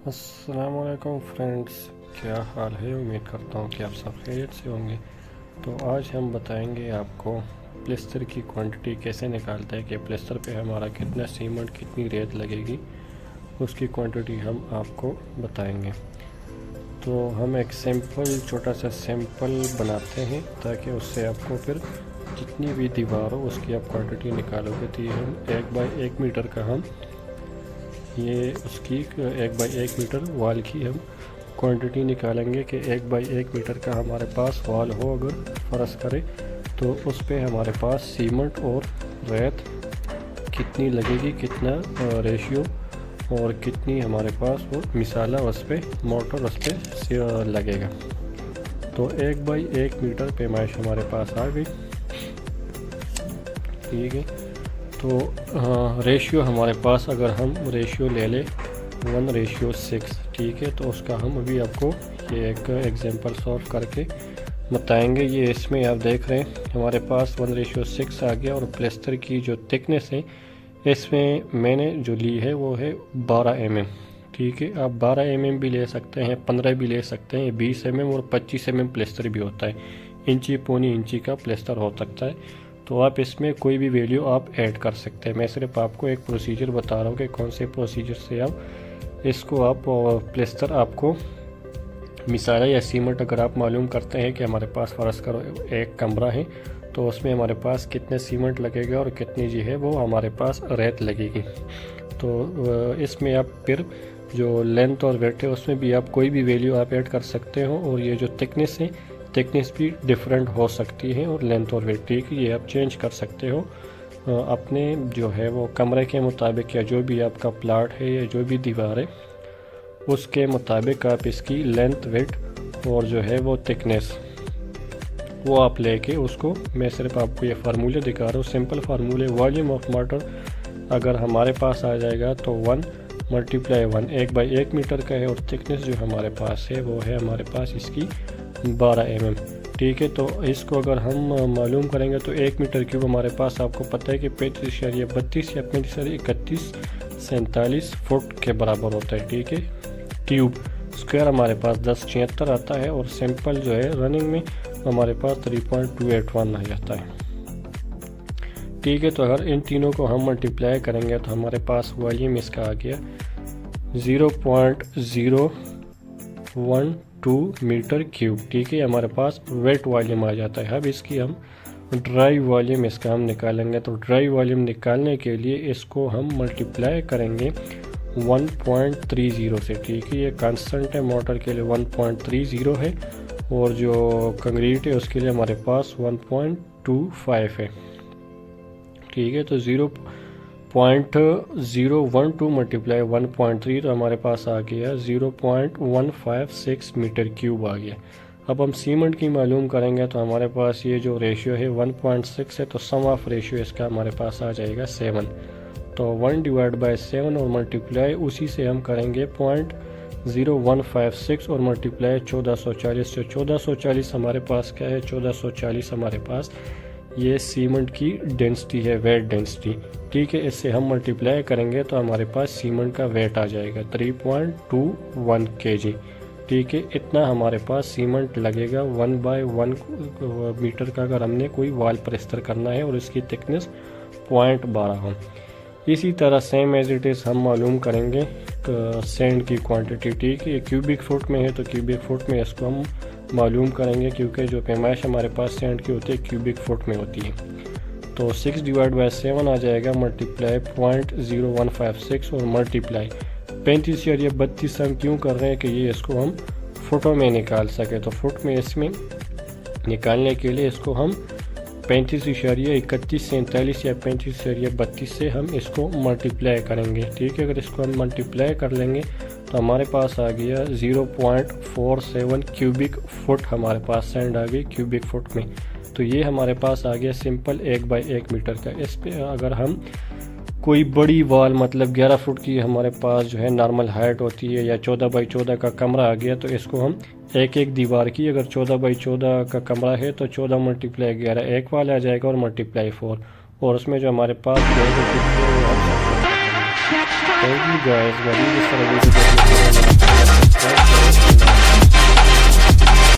अस्सलामुअलैकुम फ्रेंड्स, क्या हाल है। उम्मीद करता हूँ कि आप सब खैरियत से होंगे। तो आज हम बताएंगे आपको प्लास्टर की क्वांटिटी कैसे निकालते हैं कि प्लास्टर पे हमारा कितना सीमेंट कितनी रेत लगेगी, उसकी क्वांटिटी हम आपको बताएंगे। तो हम एक सैंपल छोटा सा सैंपल बनाते हैं ताकि उससे आपको फिर जितनी भी दीवार हो उसकी आप क्वांटिटी निकालोगे। तो ये हम 1 बाई 1 मीटर का हम ये उसकी 1 बाई 1 मीटर वॉल की हम क्वांटिटी निकालेंगे कि 1 बाई 1 मीटर का हमारे पास वॉल हो अगर फ़र्ज़ करें तो उस पे हमारे पास सीमेंट और रेत कितनी लगेगी, कितना रेशियो और कितनी हमारे पास वो मिसाला उस पर मोटर उस पर लगेगा। तो 1 बाई 1 मीटर पैमाइश हमारे पास आ गई। ठीक है, तो रेशियो हमारे पास अगर हम रेशियो ले लें 1:6, ठीक है, तो उसका हम अभी आपको ये एक एग्जांपल सॉल्व करके बताएंगे। ये इसमें आप देख रहे हैं हमारे पास 1:6 आ गया और प्लास्टर की जो थिकनेस है इसमें मैंने जो ली है वो है 12 mm। ठीक है, आप 12 mm भी ले सकते हैं, 15 भी ले सकते हैं, 20 mm और 25 mm प्लास्टर भी होता है, इंची पौनी इंची का प्लास्टर हो सकता है। तो आप इसमें कोई भी वैल्यू आप ऐड कर सकते हैं। मैं सिर्फ आपको एक प्रोसीजर बता रहा हूँ कि कौन से प्रोसीजर से आप इसको आप प्लास्टर आपको मिसाला या सीमेंट अगर आप मालूम करते हैं कि हमारे पास फ़र्ज़ करो एक कमरा है तो उसमें हमारे पास कितने सीमेंट लगेगा और कितनी जी है वो हमारे पास रेत लगेगी। तो इसमें आप फिर जो लेंथ और वेट है उसमें भी आप कोई भी वैल्यू आप ऐड कर सकते हो और ये जो थिकनेस है थिकनेस भी डिफरेंट हो सकती है और लेंथ और वेट ठीक ये आप चेंज कर सकते हो अपने जो है वो कमरे के मुताबिक या जो भी आपका प्लाट है या जो भी दीवार है उसके मुताबिक आप इसकी लेंथ वेट और जो है वो थिकनेस वो आप लेके उसको, मैं सिर्फ आपको ये फार्मूले दिखा रहा हूँ, सिंपल फार्मूले। वॉल्यूम ऑफ वाटर अगर हमारे पास आ जाएगा तो 1 × 1 1/1 मीटर का है और थिकनेस जो हमारे पास है वो है हमारे पास इसकी 12 mm। ठीक है, तो इसको अगर हम मालूम करेंगे तो 1 मीटर क्यूब हमारे पास आपको पता है कि 35.32 या 35.31 फुट के बराबर होता है। ठीक है, क्यूब स्क्वायर हमारे पास 1076 आता है और सिंपल जो है रनिंग में हमारे पास 3.281 आ जाता है। ठीक है, तो अगर इन तीनों को हम मल्टीप्लाई करेंगे तो हमारे पास वॉल्यूम इसका आ गया 0.012 मीटर क्यूब। ठीक है, हमारे पास वेट वॉल्यूम आ जाता है। अब इसकी हम ड्राई वॉल्यूम इसका हम निकालेंगे। तो ड्राई वॉल्यूम निकालने के लिए इसको हम मल्टीप्लाई करेंगे 1.30 से। ठीक है, ये कांस्टेंट है मोटर के लिए 1.30 है और जो कंक्रीट है उसके लिए हमारे पास 1.25 है। ठीक है, तो 0.012 मल्टीप्लाई 1.3 तो हमारे पास आ गया 0.156 मीटर क्यूब आ गया। अब हम सीमेंट की मालूम करेंगे तो हमारे पास ये जो रेशियो है 1.6 है तो सम ऑफ रेशियो इसका हमारे पास आ जाएगा 7। तो 1/7 और मल्टीप्लाई उसी से हम करेंगे 0.0156 और मल्टीप्लाई 1440 से। 1440 हमारे पास क्या है, 1440 हमारे पास ये सीमेंट की डेंसिटी है, वेट डेंसिटी। ठीक है, इससे हम मल्टीप्लाई करेंगे तो हमारे पास सीमेंट का वेट आ जाएगा 3.21 kg। ठीक है, इतना हमारे पास सीमेंट लगेगा 1/1 मीटर का अगर हमने कोई वॉल प्लास्टर करना है और इसकी थिकनेस 0.12 हो। इसी तरह सेम एज इट इज़ हम मालूम करेंगे सैंड की क्वांटिटी। ठीक है, क्यूबिक फुट में है तो क्यूबिक फुट में इसको हम मालूम करेंगे क्योंकि जो पैमाइश हमारे पास सैंड की होती है क्यूबिक फुट में होती है। तो 6/7 आ जाएगा मल्टीप्लाई 0.0156 और मल्टीप्लाई 35.32 हम क्यों कर रहे हैं कि ये इसको हम फुटों में निकाल सके। तो फुट में इसमें निकालने के लिए इसको हम 35.31 या 35.32 से हम इसको मल्टीप्लाई करेंगे। ठीक है, अगर इसको हम मल्टीप्लाई कर लेंगे तो हमारे पास आ गया 0.47 क्यूबिक फुट हमारे पास सैंड आ गई क्यूबिक फुट में। तो ये हमारे पास आ गया सिंपल 1/1 मीटर का। इस पे अगर हम कोई बड़ी वॉल मतलब 11 फुट की हमारे पास जो है नॉर्मल हाइट होती है या 14/14 का कमरा आ गया तो इसको हम एक दीवार की अगर 14/14 का कमरा है तो 14 × 11 एक वाल आ जाएगा और मल्टीप्लाई 4 और उसमें जो हमारे पास